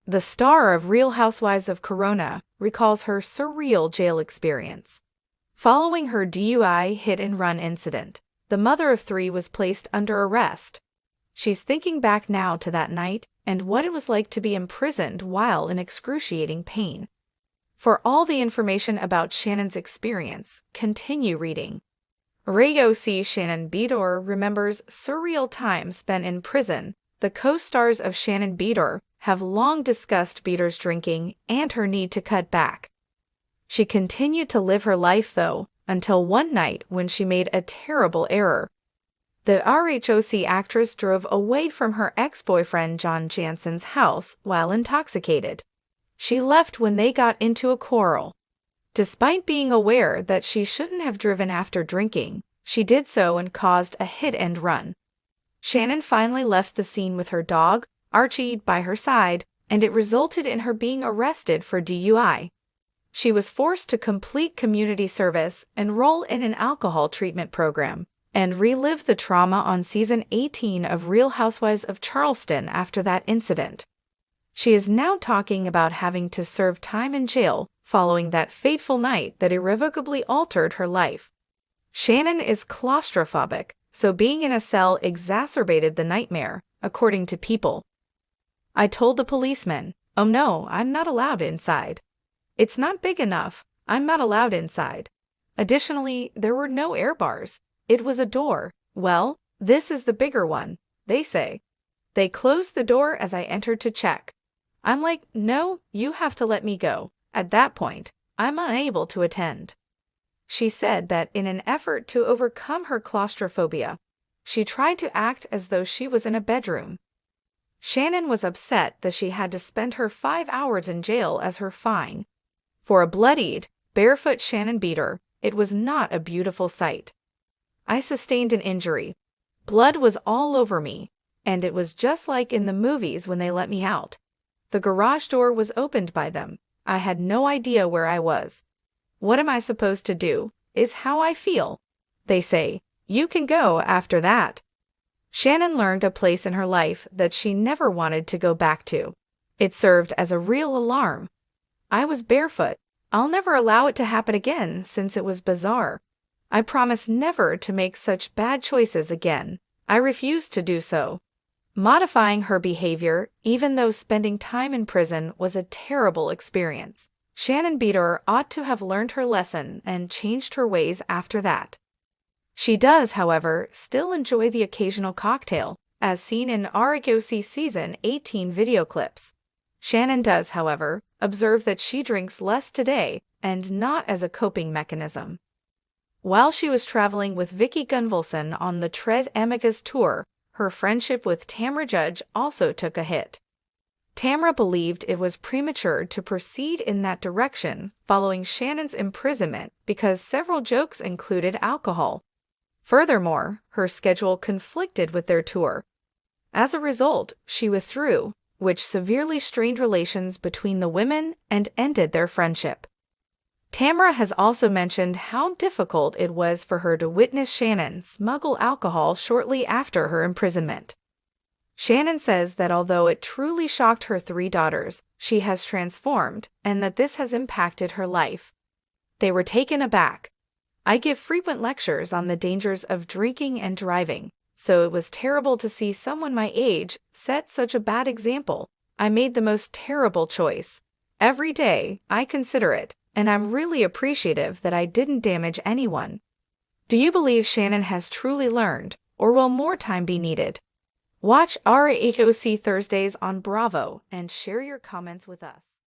the star of Real Housewives of Corona, recalls her surreal jail experience. Following her DUI hit-and-run incident, the mother of three was placed under arrest. She's thinking back now to that night and what it was like to be imprisoned while in excruciating pain. For all the information about Shannon's experience, continue reading. RHOC Shannon Beador remembers surreal time spent in prison. The co-stars of Shannon Beador have long discussed Beador's drinking and her need to cut back. She continued to live her life, though, until one night when she made a terrible error. The RHOC actress drove away from her ex-boyfriend John Jansen's house while intoxicated. She left when they got into a quarrel. Despite being aware that she shouldn't have driven after drinking, she did so and caused a hit-and-run. Shannon finally left the scene with her dog, Archie, by her side, and it resulted in her being arrested for DUI. She was forced to complete community service, enroll in an alcohol treatment program, and relive the trauma on season 18 of Real Housewives of Charleston after that incident. She is now talking about having to serve time in jail following that fateful night that irrevocably altered her life. Shannon is claustrophobic, so being in a cell exacerbated the nightmare, according to People. I told the policeman, "Oh no, I'm not allowed inside. It's not big enough, I'm not allowed inside." Additionally, there were no air bars. It was a door. "Well, this is the bigger one," they say. They closed the door as I entered to check. I'm like, "No, you have to let me go." At that point, I'm unable to attend. She said that in an effort to overcome her claustrophobia, she tried to act as though she was in a bedroom. Shannon was upset that she had to spend her 5 hours in jail as her fine. For a bloodied, barefoot Shannon Beador, it was not a beautiful sight. I sustained an injury. Blood was all over me, and it was just like in the movies when they let me out. The garage door was opened by them. I had no idea where I was. What am I supposed to do? Is how I feel. They say, "You can go after that." Shannon learned a place in her life that she never wanted to go back to. It served as a real alarm. I was barefoot. I'll never allow it to happen again since it was bizarre. I promise never to make such bad choices again. I refuse to do so. Modifying her behavior, even though spending time in prison was a terrible experience. Shannon Beador ought to have learned her lesson and changed her ways after that. She does, however, still enjoy the occasional cocktail, as seen in RHOC Season 18 video clips. Shannon does, however, observe that she drinks less today and not as a coping mechanism. While she was traveling with Vicky Gunvalson on the Tres Amigas tour, her friendship with Tamra Judge also took a hit. Tamra believed it was premature to proceed in that direction following Shannon's imprisonment because several jokes included alcohol. Furthermore, her schedule conflicted with their tour. As a result, she withdrew, which severely strained relations between the women and ended their friendship. Tamra has also mentioned how difficult it was for her to witness Shannon smuggle alcohol shortly after her imprisonment. Shannon says that although it truly shocked her 3 daughters, she has transformed and that this has impacted her life. They were taken aback. "I give frequent lectures on the dangers of drinking and driving, so it was terrible to see someone my age set such a bad example. I made the most terrible choice. Every day, I consider it, and I'm really appreciative that I didn't damage anyone." Do you believe Shannon has truly learned, or will more time be needed? Watch RHOC Thursdays on Bravo and share your comments with us.